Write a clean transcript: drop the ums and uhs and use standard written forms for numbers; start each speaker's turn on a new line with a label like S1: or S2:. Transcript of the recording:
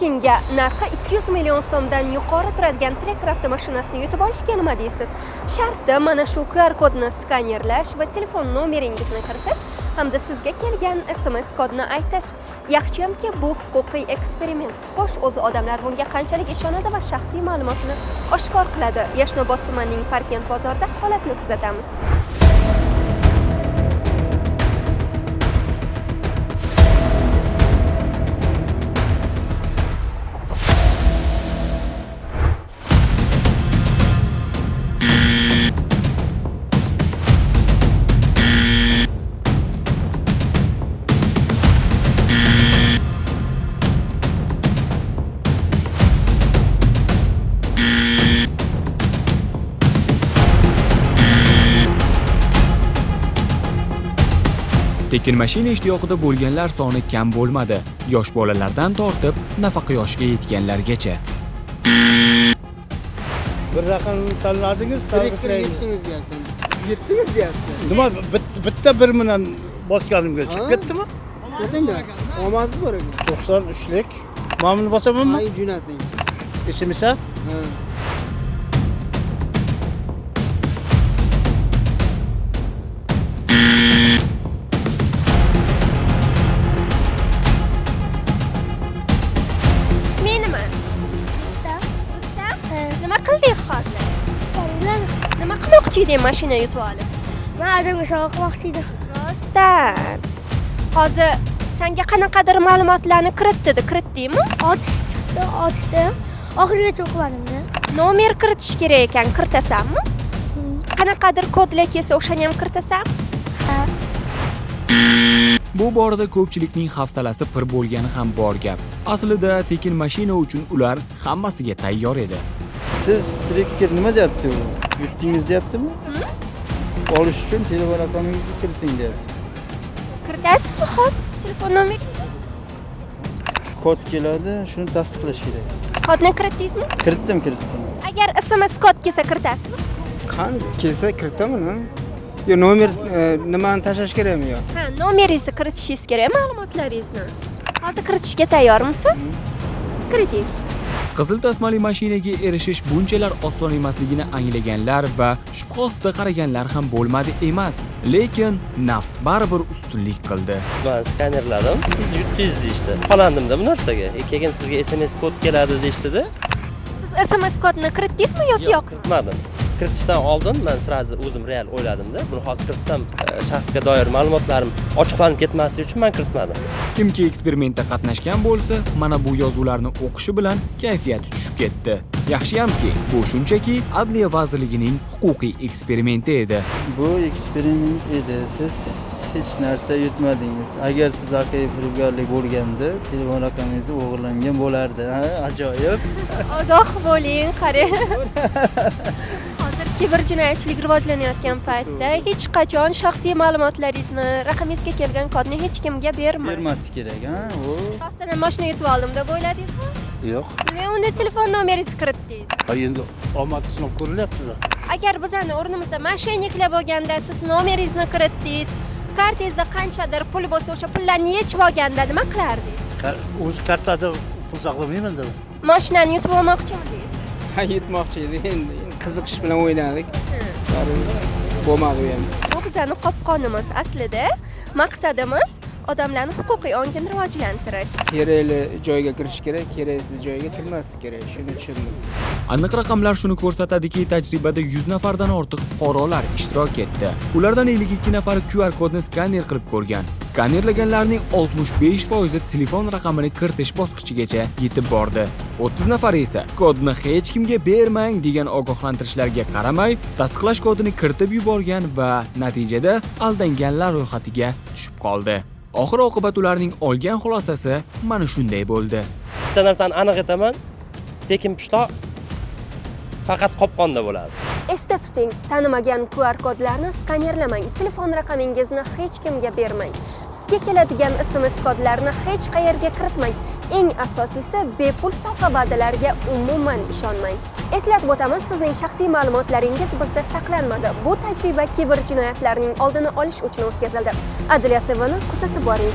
S1: Pekinga narxi 200 million so'mdan yuqori turadigan Tracker avtomashinasini yutib olishga nima deysiz? Sharti mana shu QR kodni skanerlash va telefon nomeringizni kiritish hamda sizga kelgan SMS kodni aytish. Yaxshiyamki, bu huquqiy eksperiment. Xo'sh, o'zi odamlar bunga qanchalik ishonadi va shaxsiy ma'lumotini oshkor qiladi? Yashnobod tumanining Parkent bozorida holatni kuzatamiz.
S2: Tekin mashina ishtiyoqida bo'lganlar soni kam bo'lmadi. Yosh bolalardan tortib, nafaqa yoshiga yetganlargacha.
S3: Bir raqam tanladingiz, tabriklaymiz.
S4: Yetdingiz deyapti.
S3: Nima bitta bir bilan bosganimga chiqib ketdimi?
S4: Ketdingmi? Omadingiz bor ekan.
S3: 93lik. Ma'mul bosamanmi?
S4: Ay jo'nating.
S3: Esimisa?
S4: Ha.
S1: Nima qilding hozir? Nima qilmoqchi eding mashina yutib olib?
S5: Men adamga sovg'a qilmoqchi edim.
S1: Rostdan. Hozir senga qanaqadir ma'lumotlarni kiritdingmi?
S5: Ochdim. Oxirigacha o'qimadim-da.
S1: Nomer kiritish kerak ekan, kiritasanmi? Qanaqadir kodlar kelsa, o'shani ham kiritasan?
S5: Ha.
S2: Bu borada ko'pchilikning hafsalasi pir bo'lgani ham bor gap. Aslida tekin mashina uchun ular hammasiga tayyor edi.
S3: Siz Tracker nima deyapti u? Yutdingiz deyaptimi? Olish uchun telefon raqamingizni kiriting deyapti.
S1: Kiritasizmi hozir telefon nomeringizni?
S3: Kod keladi, shuni tasdiqlash kerak.
S1: Kodni kiritdingizmi?
S3: Kiritdim.
S1: Agar SMS kod kelsa kiritasizmi?
S4: Qani kelsa kiritaman-a? Yo, nomer nimani tashlash kerakmi yo?
S1: Ha, nomeringizni kiritishingiz kerak, ma'lumotlaringizni. Hozir kiritishga tayyormisiz? Kiriting.
S2: Qizil tasmali mashinaga erishish bunchalar oson emasligini anglaganlar va shubha ostida qaraganlar ham bo'lmadi emas. Lekin nafs baribir ustunlik qildi.
S6: Men skanerladim. Siz yutdingiz deyishdi. Qolandimda bu narsaga. Keyin sizga SMS kod keladi deyishdi-da.
S1: Siz SMS kodni kiritdingizmi yoki yo'q?
S6: Kiritmadim. Kiritishdan oldin men sirazi o'zim real o'yladim-da. Buni hozir kiritsam shaxsga doir ma'lumotlarim ochiqlanib ketmasligi uchun men kiritmadim.
S2: Kimki eksperimentda qatnashgan bo'lsa, mana bu yozuvlarni o'qishi bilan kayfiyati tushib ketdi. Yaxshiyamki, bu shunchaki Adliya vazirligining huquqiy eksperimenti edi.
S3: Bu eksperiment edi. Siz hech narsa yutmadingiz. Agar siz haqiqiy firibgarlik bo'lganda, telefon raqamingizni o'g'irlangan bo'lardi. Ha, ajoyib.
S1: Ogoh bo'ling, qarang. Hozir kiberjinoyatchilik rivojlanayotgan paytda hech qachon shaxsiy ma'lumotlaringizni, raqamingizga kelgan kodni hech kimga bermang.
S3: Bermaslik kerak, ha?
S1: Rostdan mashina yutib oldim deb o'yladingizmi?
S3: Yo'q.
S1: Nima unda telefon nomeringizni kiritdingiz?
S3: Ha, endi omad sinov ko'rilyapti-da.
S1: Agar bizning o'rnimizda mashinachilar bo'lganda, siz nomeringizni kiritdingiz, kartangizda qanchadir pul bo'lsa, o'sha pullarni yechib olganda nima qilardingiz?
S3: O'zi kartada pul saqlamayman-da.
S1: Mashinani yutib olmoqchimidingiz?
S4: Ha, yutmoqchi edim. Endi qiziqish bilan o'ynadik. Bo'lmadi u ham.
S1: Bu bizning qopqonimiz aslida. Maqsadimiz odamlarning huquqiy ongini rivojlantirish.
S4: Kerakli joyga kirish kerak, keraksiz joyga kirmaslik kerak. Shuni tushundim.
S2: Aniq raqamlar shuni ko'rsatadiki, tajribada 100 nafardan ortiq fuqarolar ishtirok etdi. Ulardan 52 nafari QR kodni skaner qilib ko'rgan. Skanerlaganlarning 65% telefon raqamini kiritish bosqichigacha yetib bordi. 30 nafari esa kodni hech kimga bermang degan ogohlantirishlarga qaramay, tasdiqlash kodini kiritib yuborgan va natijada aldanganlar ro'yxatiga tushib qoldi. Oxir-oqibat ularning olgan xulosasi mana shunday bo'ldi.
S6: Bitta narsani aniq aytaman. Tekin pishloq faqat qopqonda bo'ladi.
S1: Esda tuting, tanimagan QR kodlarni skanerlamang, telefon raqamingizni hech kimga bermang. Sizga keladigan SMS kodlarni hech qayerga kiritmang. Eng asosiysi, bepul sovg'a va'dalariga umuman ishonmang. Eslatib o'tamiz, sizning shaxsiy ma'lumotlaringiz bizda saqlanmadi. Bu tajriba kiberjinoyatlarning oldini olish uchun o'tkazildi. Adliya TV'ni kuzatib boring.